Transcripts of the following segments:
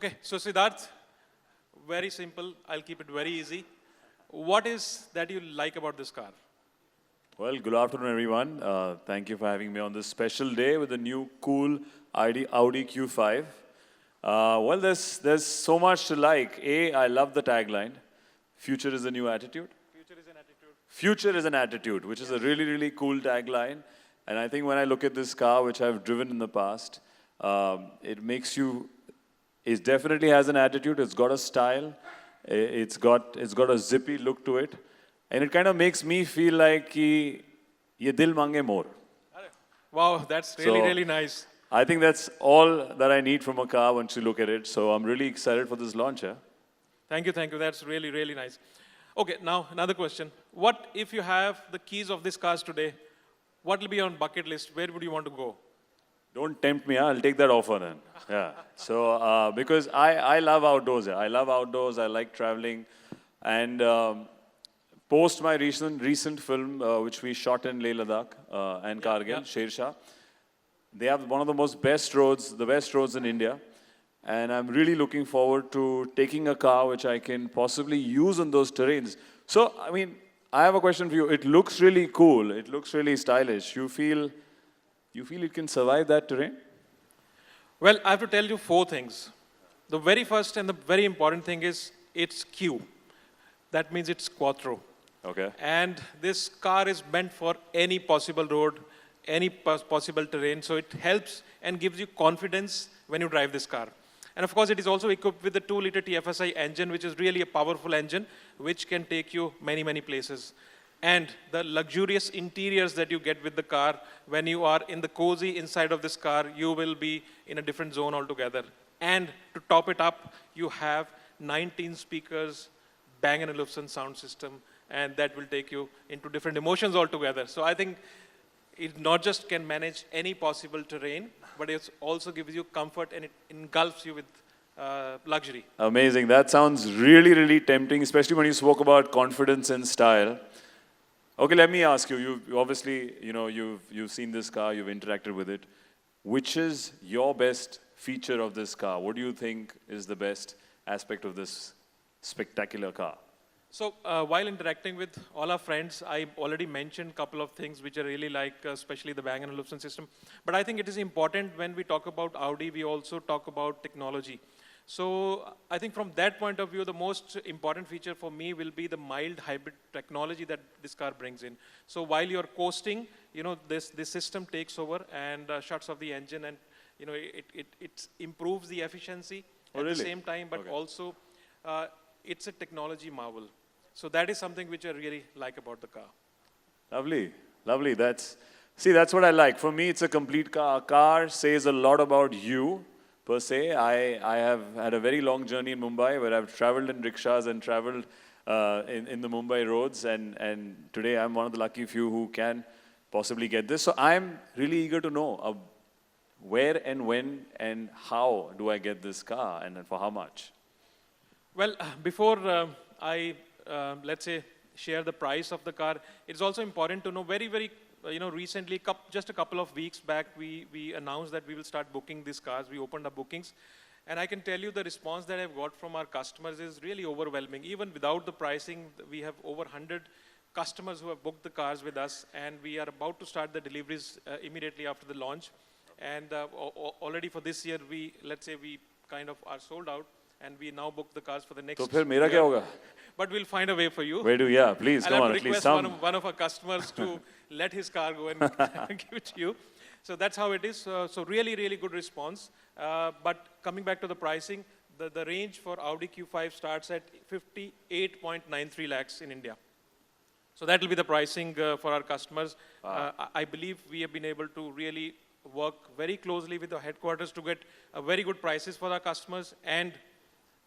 Okay, so Siddharth, very simple. I'll keep it very easy. What is that you like about this car? Well, good afternoon, everyone. Thank you for having me on this special day with the new cool Audi Q5. Well, there's so much to like. I love the tagline, "Future is a new attitude." Future is an attitude. Future is an attitude, which is a really, really cool tagline. And I think when I look at this car, which I've driven in the past, it makes you, it definitely has an attitude. It's got a style. It's got a zippy look to it. And it kind of makes me feel like कि ये दिल मांगे more. Wow, that's really, So- really nice. I think that's all that I need from a car once you look at it. So I'm really excited for this launch. Yeah? Thank you, thank you. That's really, really nice. Okay, now another question. What if you have the keys of these cars today? What will be on bucket list? Where would you want to go? Don't tempt me. Huh? I'll take that offer then. Yeah. So because I love outdoors. Yeah. I love outdoors. I like traveling. And post my recent film, which we shot in Leh Ladakh and Kargil, yeah. Sher Shah, they have one of the best roads in India. And I'm really looking forward to taking a car which I can possibly use on those terrains. So, I mean, I have a question for you. It looks really cool. It looks really stylish. You feel it can survive that terrain? Well, I have to tell you four things. The very first and the very important thing is it's Q. That means it's Quattro. Okay. And this car is meant for any possible road, any possible terrain. So it helps and gives you confidence when you drive this car. And of course, it is also equipped with the 2-liter TFSI engine, which is really a powerful engine, which can take you many, many places. And the luxurious interiors that you get with the car, when you are in the cozy inside of this car, you will be in a different zone altogether. And to top it up, you have 19 speakers, Bang & Olufsen sound system, and that will take you into different emotions altogether. So I think it not just can manage any possible terrain, but it also gives you comfort and it engulfs you with luxury. Amazing. That sounds really, really tempting, especially when you spoke about confidence and style. Okay, let me ask you. You obviously, you've seen this car, you've interacted with it. Which is your best feature of this car? What do you think is the best aspect of this spectacular car? So while interacting with all our friends, I already mentioned a couple of things which I really like, especially the Bang & Olufsen system. But I think it is important when we talk about Audi, we also talk about technology. So I think from that point of view, the most important feature for me will be the mild hybrid technology that this car brings in. So while you're coasting, this system takes over and shuts off the engine, and it improves the efficiency at the same time, but also it's a technology marvel. So that is something which I really like about the car. Lovely, lovely. That's what I like. For me, it's a complete car. A car says a lot about you, per se. I have had a very long journey in Mumbai where I've traveled in rickshaws and traveled in the Mumbai roads. And today I'm one of the lucky few who can possibly get this. So I'm really eager to know where and when and how do I get this car and for how much? Well, before I, let's say, share the price of the car, it's also important to know very, very, recently, just a couple of weeks back, we announced that we will start booking these cars. We opened up bookings. And I can tell you the response that I've got from our customers is really overwhelming. Even without the pricing, we have over 100 customers who have booked the cars with us. And we are about to start the deliveries immediately after the launch. And already for this year, let's say we kind of are sold out. And we now book the cars for the next So फिर मेरा क्या year. होगा? But we'll find a way for you. Where do yeah, please I'll come have on, to at least request some. one of our customers to let his car go and give it to you. So that's how it is. So really, really good response. But coming back to the pricing, the range for Audi Q5 starts at 58.93 lakhs in India. So that will be the pricing for our customers. I believe we have been able to really work very closely with the headquarters to get very good prices for our customers, and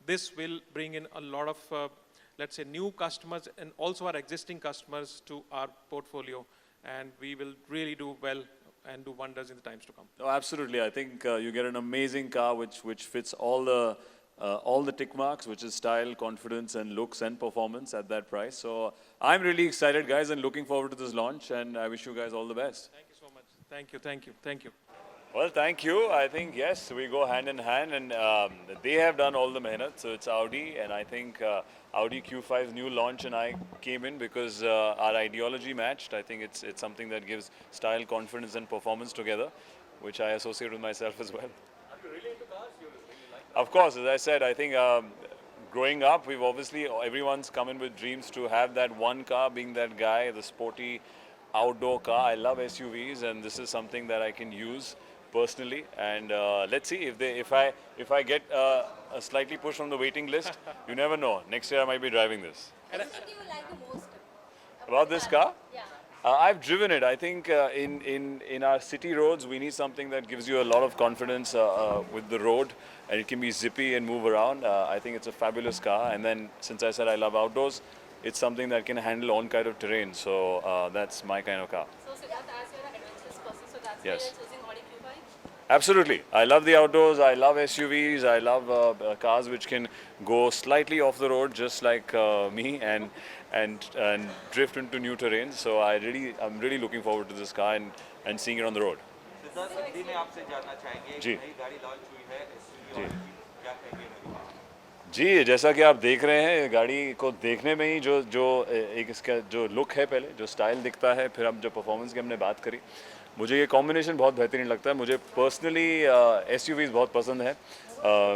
this will bring in a lot of, let's say, new customers and also our existing customers to our portfolio. And we will really do well and do wonders in the times to come. No, absolutely. I think you get an amazing car which fits all the tick marks, which is style, confidence, and looks and performance at that price. So I'm really excited, guys, and looking forward to this launch. And I wish you guys all the best. Thank you so much. Thank you, thank you, thank you. Well, thank you. I think yes, we go hand in hand, and they have done all the mehnat. So it's Audi, and I think Audi Q5's new launch, and I came in because our ideology matched. I think it's something that gives style, confidence, and performance together, which I associate with myself as well. Of course, as I said, I think growing up, we've obviously everyone's come in with dreams to have that one car, being that guy, the sporty outdoor car. I love SUVs, and this is something that I can use personally. And let's see if I get a slightly push from the waiting list. You never know. Next year I might be driving this. Which do you like the most About this car? Yeah. I've driven it. I think in our city roads, we need something that gives you a lot of confidence with the road, and it can be zippy and move around. I think it's a fabulous car. And then, since I said I love outdoors, it's something that can handle all kind of terrain. So that's my kind of car. So Siddharth, as you're an adventurous person, so that's Yes. why you're choosing Audi Q5? Absolutely. I love the outdoors. I love SUVs. I love cars which can go slightly off the road, just like me, and drift into new terrains. So I'm really looking forward to this car and seeing it on the road. Siddharth Hindi में आपसे जानना चाहेंगे एक जी। नई गाड़ी launch हुई है SUV जी। क्या कहेंगे मेरे को? जी, जैसा कि आप देख रहे हैं, गाड़ी को देखने में ही जो जो एक इसका जो लुक है, पहले जो स्टाइल दिखता है, फिर अब जो परफॉर्मेंस की हमने बात करी, मुझे ये कॉम्बिनेशन बहुत बेहतरीन लगता है. मुझे पर्सनली एसयूवीज़ बहुत पसंद है,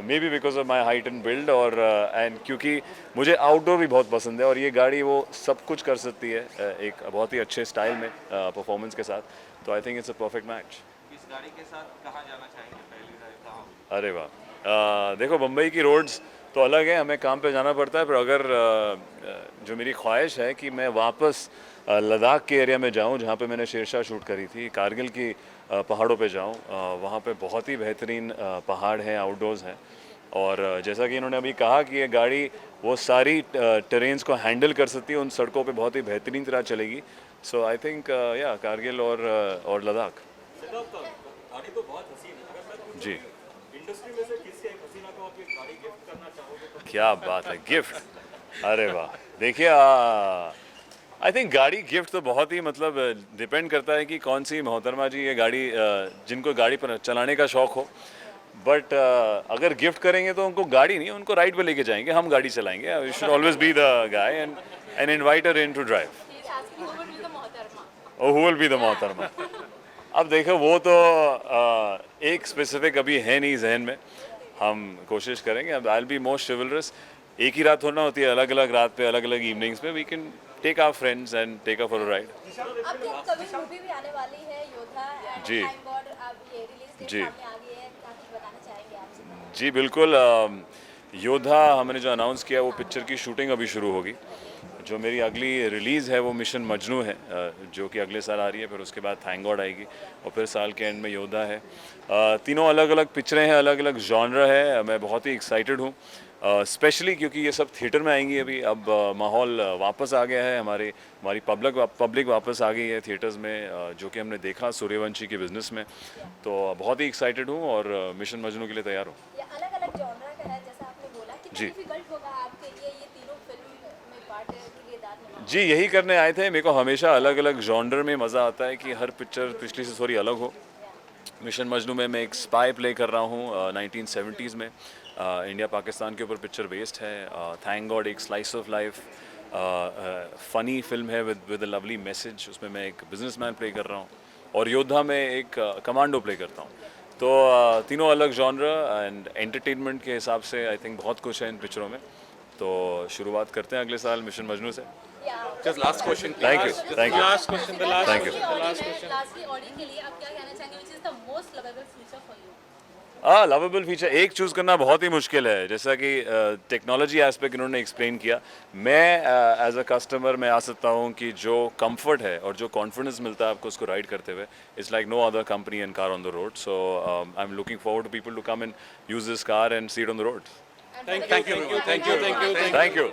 may be because of my height and build, और एंड क्योंकि मुझे आउटडोर भी बहुत पसंद है, और ये गाड़ी वो सब कुछ कर सकती है एक बहुत ही अच्छे स्टाइल में परफॉर्मेंस के साथ. तो I think it's a perfect match. इस गाड़ी के साथ कहाँ जाना चाहेंगे पहली ड्राइव कहाँ? अरे वाह, देखो मुंबई की रोड्स तो अलग है, हमें काम पे जाना पड़ता है, पर अगर जो मेरी ख्वाहिश है कि मैं वापस लद्दाख के एरिया में जाऊं, जहां पे मैंने शेरशाह शूट करी थी, कारगिल की पहाड़ों पे जाऊं, वहां पे बहुत ही बेहतरीन पहाड़ हैं, आउटडोर्स हैं, और जैसा कि इन्होंने अभी कहा कि ये गाड़ी वो सारी टेरेन्स को हैंडल कर सकती है, उन सड़कों पे बहुत ही बेहतरीन तरह चलेगी. सो आई थिंक या कारगिल और लद्दाख. गाड़ी तो बहुत हसीन है. अगर मैं जी, इंडस्ट्री में से किसी एक हसीना को आप ये गाड़ी गिफ्ट करना चाहोगे तो क्या बात है, गिफ्ट. अरे वाह, देखिए आई थिंक गाड़ी गिफ्ट तो बहुत ही मतलब डिपेंड करता है कि कौन सी मोहतरमा जी ये गाड़ी जिनको गाड़ी पर चलाने का शौक हो. बट अगर गिफ्ट करेंगे तो उनको गाड़ी नहीं, उनको राइड पे लेके जाएंगे, हम गाड़ी चलाएंगे. You should always be the guy and invite her in to drive. He's asking who would be the मोहतरमा. और हु विल बी द मोहतरमा. अब देखो वो तो एक स्पेसिफिक अभी है नहीं जहन में, हम कोशिश करेंगे. अब आई विल बी मोस्ट चिवलरस. एक ही रात होना होती है, अलग अलग रात पे, अलग अलग इवनिंग्स पे we can take our friends and take a for a ride. अब क्या कभी मूवी भी आने वाली है योद्धा एंड जी। थैंक गॉड अब ये रिलीज डेट जी। सामने आ गई है, क्या कुछ बताना चाहेंगे आप? जी बिल्कुल. योद्धा हमने जो अनाउंस किया वो पिक्चर की शूटिंग अभी शुरू होगी. जो मेरी अगली रिलीज़ है वो मिशन मजनू है, जो कि अगले साल आ रही है. फिर उसके बाद थैंक गॉड आएगी, और फिर साल के एंड में योद्धा है. तीनों अलग अलग पिक्चरें हैं, अलग अलग जॉनर है. मैं बहुत ही एक्साइटेड हूँ, स्पेशली क्योंकि ये सब थिएटर में आएंगी अभी. अब माहौल वापस आ गया है, हमारी पब्लिक वापस आ गई है थिएटर्स में, जो कि हमने देखा सूर्यवंशी के बिजनेस में. तो बहुत ही एक्साइटेड हूँ और मिशन मजनू के लिए तैयार हूँ. ये अलग अलग जॉनर का है जैसा आपने बोला, कितना जी। डिफिकल्ट होगा आपके लिए ये तीनों फिल्म में पार्ट किरदार निभाना? जी, यही करने आए थे. मेरे को हमेशा अलग अलग जॉनर में मज़ा आता है कि हर पिक्चर पिछली से थोड़ी अलग हो. मिशन मजनू में मैं एक स्पाई प्ले कर रहा हूँ 1970s में. इंडिया पाकिस्तान के ऊपर पिक्चर बेस्ड है. थैंक गॉड एक slice of life funny film है विद अ लवली मैसेज. उसमें मैं एक बिजनेसमैन प्ले कर रहा हूँ, और योद्धा में एक कमांडो प्ले करता हूँ. तो तीनों अलग जॉनर एंड एंटरटेनमेंट के हिसाब से आई थिंक बहुत कुछ है इन पिक्चरों में. तो शुरुआत करते हैं अगले साल मिशन मजनू से. Just last question. Thank you. Last question. The last Thank you. question. The last question. Lastly Audi के लिए आप क्या कहना चाहेंगे, which is the most lovable feature for you? Lovable feature एक चूज़ करना बहुत ही मुश्किल है. जैसा कि टेक्नोलॉजी एस्पेक्ट इन्होंने एक्सप्लेन किया. मैं एज अ कस्टमर मैं आ सकता हूँ कि जो कंफर्ट है और जो कॉन्फिडेंस मिलता है आपको उसको राइड करते हुए, it's like no other company and car on the road. So I am looking forward to people to come and use this car and see it on the road. Thank you. Thank you.